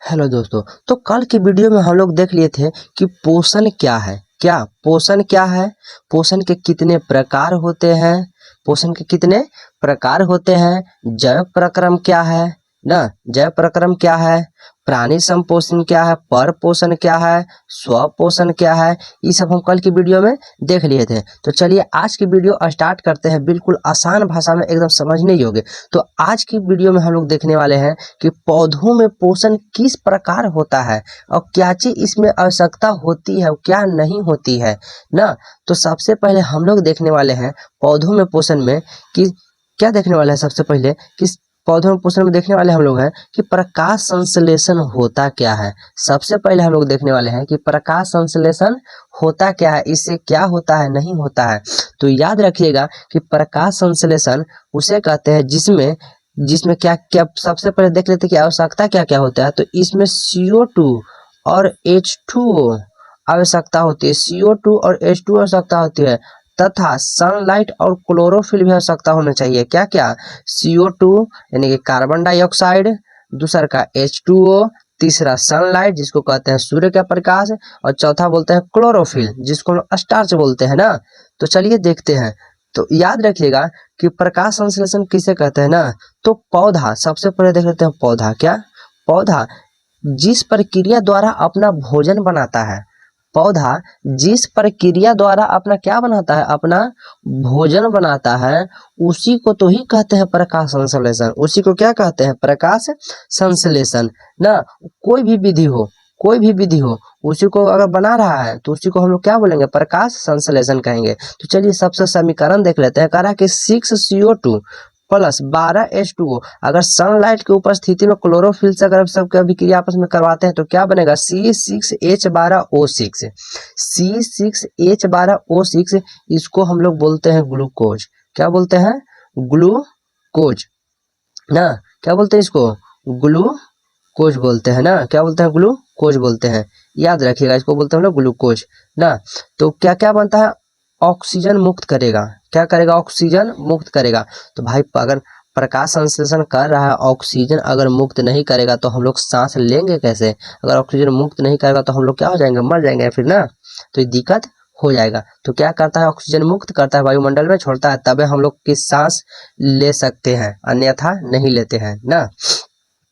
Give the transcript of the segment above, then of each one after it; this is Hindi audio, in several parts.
हेलो दोस्तों। तो कल की वीडियो में हम लोग देख लिए थे कि पोषण क्या है। पोषण क्या है, पोषण के कितने प्रकार होते हैं, पोषण के कितने प्रकार होते हैं, जैव प्रक्रम क्या है ना, जैव प्रक्रम क्या है, प्राणी संपोषण क्या है, पर पोषण क्या है, स्व पोषण क्या है, ये सब हम कल की वीडियो में देख लिए थे। तो चलिए आज की वीडियो स्टार्ट करते हैं, बिल्कुल आसान भाषा में एकदम समझने योग्य। तो आज की वीडियो में हम लोग देखने वाले हैं कि पौधों में पोषण किस प्रकार होता है और क्या चीज इसमें आवश्यकता होती है और क्या नहीं होती है ना। तो सबसे पहले हम लोग देखने वाले हैं पौधों में पोषण में कि क्या देखने वाले हैं। सबसे पहले कि पौधों में पोषण में देखने वाले हम लोग हैं कि प्रकाश संश्लेषण होता क्या है। सबसे पहले हम लोग देखने वाले हैं कि प्रकाश संश्लेषण होता क्या है, इससे क्या होता है, नहीं होता है। तो याद रखिएगा कि प्रकाश संश्लेषण उसे कहते हैं जिसमें जिसमें क्या क्या सबसे पहले देख लेते हैं कि आवश्यकता क्या क्या होता है। तो इसमें CO2 और H2O आवश्यकता होती है, CO2 और H2O आवश्यकता होती है तथा सनलाइट और क्लोरोफिल भी आवश्यकता होना चाहिए। क्या क्या, CO2 यानी कि कार्बन डाइऑक्साइड, दूसरा का H2O, तीसरा सनलाइट जिसको कहते हैं सूर्य का प्रकाश, और चौथा बोलते हैं क्लोरोफिल जिसको हम स्टार्च बोलते हैं ना। तो चलिए देखते हैं। तो याद रखिएगा कि प्रकाश संश्लेषण किसे कहते हैं ना। तो पौधा, सबसे पहले देख लेते हैं पौधा क्या, पौधा जिस प्रक्रिया द्वारा अपना भोजन बनाता है, पौधा जिस प्रक्रिया द्वारा अपना क्या बनाता है, अपना भोजन बनाता है, उसी को तो ही कहते हैं प्रकाश संश्लेषण। उसी को क्या कहते हैं, प्रकाश संश्लेषण ना। कोई भी विधि हो, कोई भी विधि हो, उसी को अगर बना रहा है तो उसी को हम लोग क्या बोलेंगे, प्रकाश संश्लेषण कहेंगे। तो चलिए सबसे समीकरण देख लेते हैं। कह रहा है कि 6CO2 प्लस 12H2O अगर सनलाइट की उपस्थिति में क्लोरोफिल से अगर सबके अभिक्रिया आपस में करवाते हैं तो क्या बनेगा, C6H12O6। C6H12O6 इसको हम लोग बोलते हैं ग्लूकोज। क्या बोलते हैं, ग्लूकोज ना। क्या बोलते हैं इसको, ग्लूकोज बोलते हैं ना। क्या बोलते हैं, ग्लूकोज बोलते हैं। याद रखिएगा इसको बोलते हैं हम लोग ग्लूकोज ना। तो क्या क्या बनता है, ऑक्सीजन मुक्त करेगा। क्या करेगा, ऑक्सीजन मुक्त करेगा। तो भाई अगर प्रकाश संश्लेषण कर रहा है, ऑक्सीजन अगर मुक्त नहीं करेगा तो हम लोग सांस लेंगे कैसे। अगर ऑक्सीजन मुक्त नहीं करेगा तो हम लोग क्या हो जाएंगे, मर जाएंगे फिर ना। तो ये दिक्कत हो जाएगा। तो क्या करता है, ऑक्सीजन मुक्त करता है, वायुमंडल में छोड़ता है, तबे हम लोग की सांस ले सकते हैं, अन्यथा नहीं लेते हैं ना।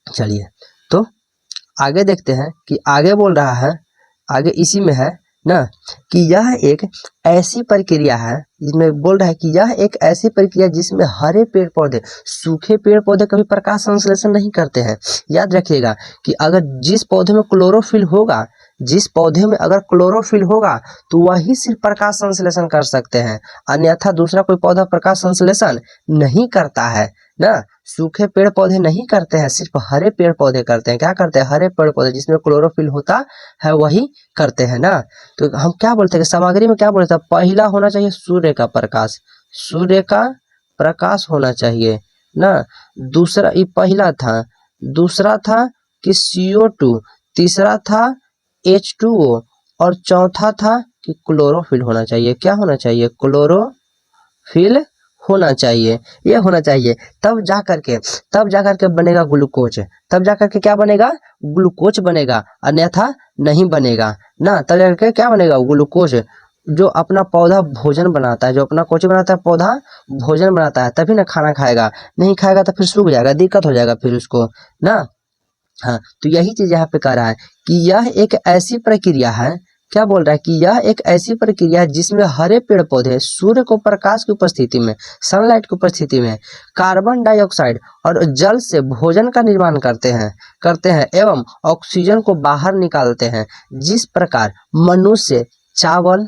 चलिए तो आगे देखते हैं कि आगे बोल रहा है, आगे इसी में है ना कि यह एक ऐसी प्रक्रिया है, जिसमें बोल रहा है कि यह एक ऐसी प्रक्रिया जिसमें हरे पेड़ पौधे, सूखे पेड़ पौधे कभी प्रकाश संश्लेषण नहीं करते हैं। याद रखिएगा कि अगर जिस पौधे में क्लोरोफिल होगा, जिस पौधे में अगर क्लोरोफिल होगा तो वही सिर्फ प्रकाश संश्लेषण कर सकते हैं, अन्यथा दूसरा कोई पौधा प्रकाश संश्लेषण नहीं करता है ना। सूखे पेड़ पौधे नहीं करते हैं, सिर्फ हरे पेड़ पौधे करते हैं। क्या करते हैं, हरे पेड़ पौधे जिसमें क्लोरोफिल होता है वही करते हैं ना। तो हम क्या बोलते हैं, सामग्री में क्या बोलते हैं, पहला होना चाहिए सूर्य का प्रकाश, सूर्य का प्रकाश होना चाहिए ना। दूसरा, ये पहला था, दूसरा था कि CO2, तीसरा था H2O और चौथा था कि क्लोरोफिल होना चाहिए। क्या होना चाहिए, क्लोरोफिल होना चाहिए, ये होना चाहिए। तब जा करके बनेगा ग्लूकोज, तब जा करके क्या बनेगा, ग्लूकोज बनेगा, अन्यथा नहीं बनेगा ना। तब जा करके क्या बनेगा, ग्लूकोज। जो अपना पौधा भोजन बनाता है, जो अपना कोच बनाता है, पौधा भोजन बनाता है, तभी ना खाना खाएगा। नहीं खाएगा तो फिर सूख जाएगा, दिक्कत हो जाएगा फिर उसको ना। हाँ, तो यही चीज यहाँ पे कह रहा है कि यह एक ऐसी प्रक्रिया है। क्या बोल रहा है कि यह एक ऐसी प्रक्रिया है जिसमें हरे पेड़ पौधे सूर्य को प्रकाश की उपस्थिति में, सनलाइट की उपस्थिति में कार्बन डाइऑक्साइड और जल से भोजन का निर्माण करते हैं एवं ऑक्सीजन को बाहर निकालते हैं। जिस प्रकार मनुष्य चावल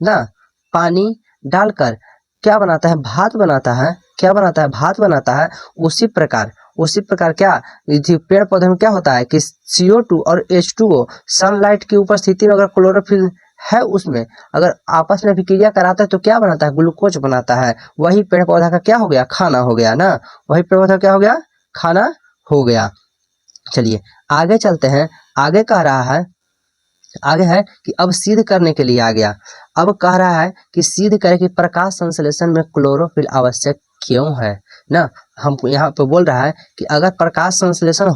ना, पानी डालकर क्या बनाता है, भात बनाता है। क्या बनाता है, भात बनाता है। उसी प्रकार क्या, पेड़ पौधे में क्या होता है कि CO2 और H2O सनलाइट की उपस्थिति में अगर क्लोरोफिल है उसमें अगर आपस में अभिक्रिया कराता है तो क्या बनाता है, ग्लूकोज बनाता है। वही पेड़ पौधा का क्या हो गया, खाना हो गया ना। वही पेड़ पौधा क्या हो गया, खाना हो गया। चलिए आगे चलते हैं। आगे कह रहा है, आगे है कि अब सिद्ध करने के लिए आ गया। अब कह रहा है कि सिद्ध करे कि प्रकाश संश्लेषण में क्लोरोफिल आवश्यक क्यों है ना। हमको यहाँ पे बोल रहा है कि अगर प्रकाश संश्लेषण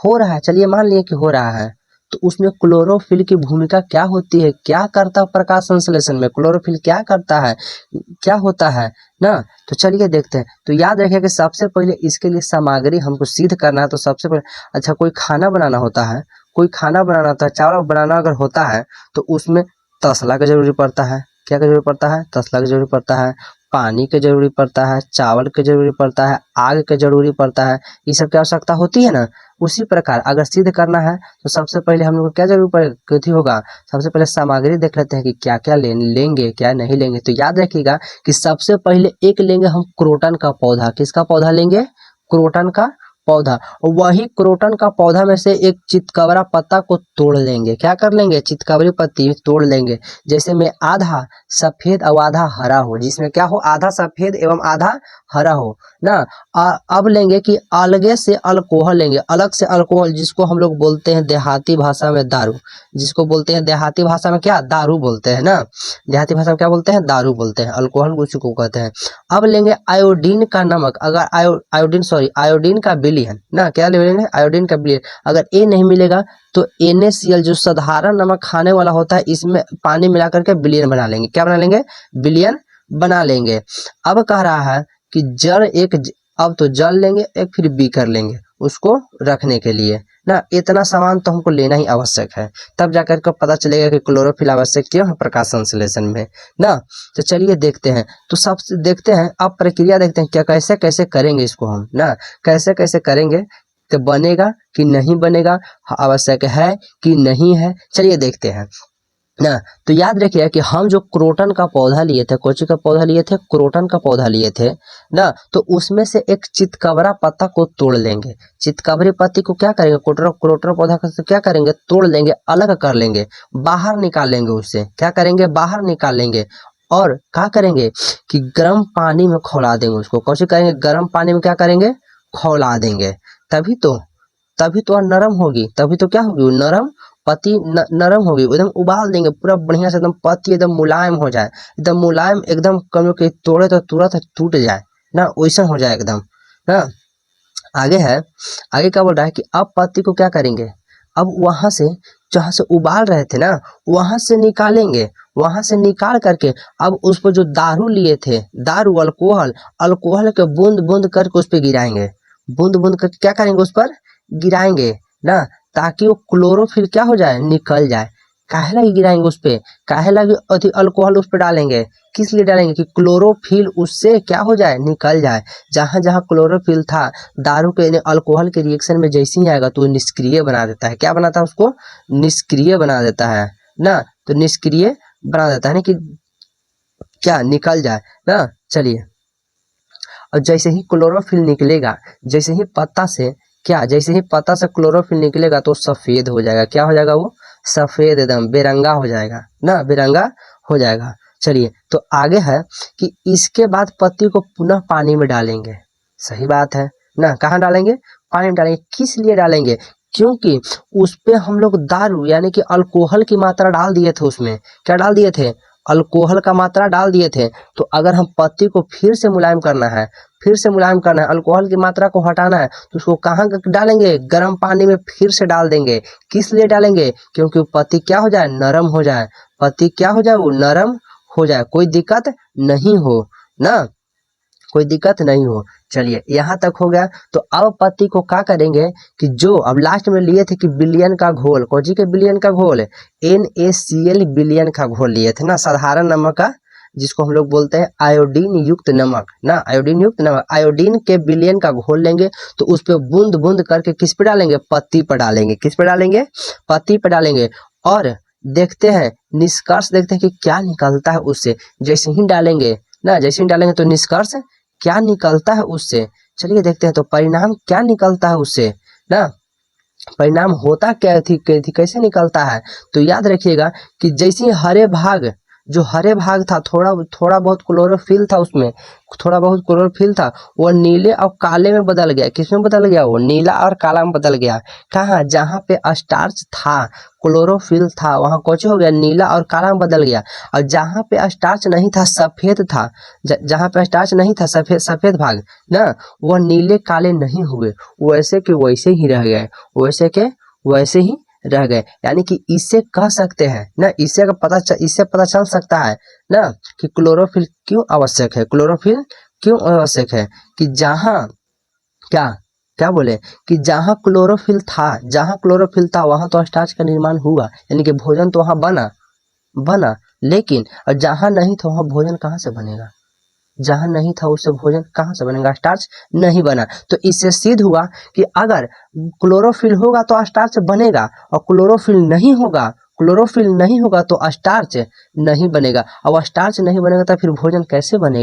हो रहा है, चलिए मान लिए कि हो रहा है, तो उसमें क्लोरोफिल की भूमिका क्या होती है, क्या करता है प्रकाश संश्लेषण में, क्लोरोफिल क्या करता है, क्या होता है ना। तो चलिए देखते हैं। तो याद रखिए कि सबसे पहले इसके लिए सामग्री हमको सिद्ध करना है। तो सबसे पहले अच्छा कोई खाना बनाना होता है, कोई खाना बनाना होता है, चावल बनाना अगर होता है तो उसमें तसला का जरूरी पड़ता है। क्या का जरूरी पड़ता है, तसला का जरूरी पड़ता है, पानी के जरूरी पड़ता है, चावल के जरूरी पड़ता है, आग के जरूरी पड़ता है, ये सब की आवश्यकता होती है ना। उसी प्रकार अगर सिद्ध करना है तो सबसे पहले हम लोग को क्या जरूरत होगा, सबसे पहले सामग्री देख लेते हैं कि क्या क्या लेंगे क्या नहीं लेंगे। तो याद रखिएगा कि सबसे पहले एक लेंगे हम क्रोटन का पौधा। किसका पौधा लेंगे, क्रोटन का पौधा। वही क्रोटन का पौधा में से एक चितकबरा पत्ता को तोड़ लेंगे। क्या कर लेंगे, चितकबरी पत्ती तोड़ लेंगे, जैसे में आधा सफेद और आधा हरा हो, जिसमें क्या हो, आधा सफेद एवं आधा हरा हो ना। अब लेंगे कि अलगे से अल्कोहल लेंगे, अलग से अल्कोहल, जिसको हम लोग बोलते हैं देहाती भाषा में दारू, जिसको बोलते हैं देहाती भाषा में क्या, दारू बोलते हैं ना। देहाती भाषा में क्या बोलते हैं, दारू बोलते हैं, अल्कोहल उसी को कहते हैं। अब लेंगे आयोडीन का नमक, अगर आयोडीन का विलयन ना, क्या लेंगे, आयोडीन का विलयन। अगर ये नहीं मिलेगा तो NaCl जो साधारण नमक खाने वाला होता है, इसमें पानी मिला करके विलयन बना लेंगे। क्या बना लेंगे, विलयन बना लेंगे। अब कह रहा है कि अब तो जल लेंगे एक, फिर बीकर लेंगे उसको रखने के लिए ना। इतना सामान तो हमको लेना ही आवश्यक है, तब जाकर के पता चलेगा कि क्लोरोफिल आवश्यक क्यों है प्रकाश संश्लेषण में ना। तो चलिए देखते हैं। तो सबसे देखते हैं, अब प्रक्रिया देखते हैं क्या कैसे कैसे करेंगे इसको हम ना, कैसे कैसे करेंगे तो बनेगा कि नहीं बनेगा, आवश्यक है कि नहीं है, चलिए देखते हैं ना। तो याद रखिए कि हम जो क्रोटन का पौधा लिए थे, कोची का पौधा लिए थे, क्रोटन का पौधा लिए थे ना, तो उसमें से एक चितकबरा पत्ता को तोड़ लेंगे। चितकबरी पत्ती को क्या करेंगे, क्रोटन पौधा का क्या करेंगे, तोड़ लेंगे, अलग कर लेंगे, बाहर निकाल लेंगे उससे। क्या करेंगे, बाहर निकाल लेंगे। और क्या करेंगे कि गर्म पानी में खौला देंगे उसको। कैसे करेंगे, गर्म पानी में क्या करेंगे, खौला देंगे। तभी तो नरम होगी, तभी तो क्या होगी, नरम पत्ती नरम होगी। एकदम उबाल देंगे पूरा बढ़िया से, एकदम पत्ती एकदम मुलायम हो जाए, एकदम मुलायम, एकदम कम के तोड़े तो तुरंत टूट जाए ना, वैसा हो जाए एकदम ना। आगे है, आगे क्या बोल रहा है कि अब पत्ती को क्या करेंगे, अब वहां से जहां से उबाल रहे थे ना, वहां से निकालेंगे। वहां से निकाल करके अब उस पर जो दारू लिए थे, दारू अल्कोहल के बूंद बूंद करके उस पर गिराएंगे। बूंद बूंद करके क्या करेंगे, उस पर गिराएंगे ना, ताकि वो क्लोरोफिल क्या हो जाए, निकल जाए। काहे लगे गिराएंगे उस पे, काहे लगे अति अल्कोहल उस पे डालेंगे, किस लिए डालेंगे कि क्लोरोफिल उससे क्या हो जाए, निकल जाए। जहां जहां क्लोरोफिल था, दारू के अल्कोहल के रिएक्शन में जैसे ही आएगा तो निष्क्रिय बना देता है। क्या बनाता है, उसको निष्क्रिय बना देता है ना। तो निष्क्रिय बना देता है ना, कि क्या निकल जाए ना। चलिए, और जैसे ही क्लोरोफिल निकलेगा, जैसे ही पत्ता से क्या, जैसे ही पत्ता से क्लोरोफिल निकलेगा तो सफेद हो जाएगा। क्या हो जाएगा, वो सफेद, एकदम बेरंगा हो जाएगा ना, बेरंगा हो जाएगा। चलिए, तो आगे है कि इसके बाद पत्ती को पुनः पानी में डालेंगे। सही बात है ना, कहाँ डालेंगे, पानी में डालेंगे। किस लिए डालेंगे, क्योंकि उस पे हम लोग दारू यानी कि अल्कोहल की मात्रा डाल दिए थे। उसमें क्या डाल दिए थे, अल्कोहल का मात्रा डाल दिए थे। तो अगर हम पत्ती को फिर से मुलायम करना है, अल्कोहल की मात्रा को हटाना है, तो उसको कहाँ डालेंगे, गर्म पानी में फिर से डाल देंगे। किस लिए डालेंगे, क्योंकि वो पत्ती क्या हो जाए, नरम हो जाए। पत्ती क्या हो जाए, वो नरम हो जाए, कोई दिक्कत नहीं हो ना, कोई दिक्कत नहीं हो। चलिए, यहाँ तक हो गया। तो अब पत्ती को क्या करेंगे कि जो अब लास्ट में लिए थे कि विलयन का घोल, कौन के विलयन का घोल, NaCl विलयन का घोल लिए थे ना, साधारण नमक का, जिसको हम लोग बोलते हैं आयोडीन युक्त नमक ना, आयोडीन युक्त नमक, आयोडीन के विलयन का घोल लेंगे। तो उस पे बूंद बूंद करके किस पे डालेंगे, पत्ती पर डालेंगे। किस पे डालेंगे, पत्ती पर डालेंगे। और देखते हैं, निष्कर्ष देखते हैं कि क्या निकलता है उससे। जैसे ही डालेंगे ना, जैसे ही डालेंगे तो निष्कर्ष क्या निकलता है उससे, चलिए देखते हैं। तो परिणाम क्या निकलता है उससे ना, परिणाम होता क्या थी कैसे निकलता है। तो याद रखिएगा कि जैसे हरे भाग जो हरे भाग था, थोड़ा बहुत क्लोरोफिल था उसमें, थोड़ा बहुत क्लोरोफिल था, वो नीले और काले में बदल गया। किसमें बदल गया? वो नीला और काला में बदल गया। कहाँ? जहाँ पे स्टार्च था, क्लोरोफिल था, वहाँ कौन हो गया? नीला और काला में बदल गया। और जहाँ पे स्टार्च नहीं था, सफेद था, जहाँ पे स्टार्च नहीं था, सफेद भाग ना, वह नीले काले नहीं हुए, वैसे के वैसे ही रह गए, वैसे के वैसे ही रह गए। यानी कि इससे कह सकते हैं ना, इससे पता चल सकता है ना कि क्लोरोफिल क्यों आवश्यक है। क्लोरोफिल क्यों आवश्यक है? कि जहाँ क्या क्या बोले कि जहाँ क्लोरोफिल था वहां तो स्टार्च का निर्माण हुआ, यानी कि भोजन तो वहां बना। लेकिन और जहाँ नहीं था वहां भोजन कहाँ से बनेगा? जहाँ नहीं था उससे भोजन कहाँ से बनेगा? स्टार्च नहीं बना। तो इससे सिद्ध हुआ कि अगर क्लोरोफिल होगा तो स्टार्च बनेगा, और क्लोरोफिल नहीं होगा तो स्टार्च नहीं बनेगा। अब स्टार्च नहीं बनेगा तो फिर भोजन कैसे बनेगा?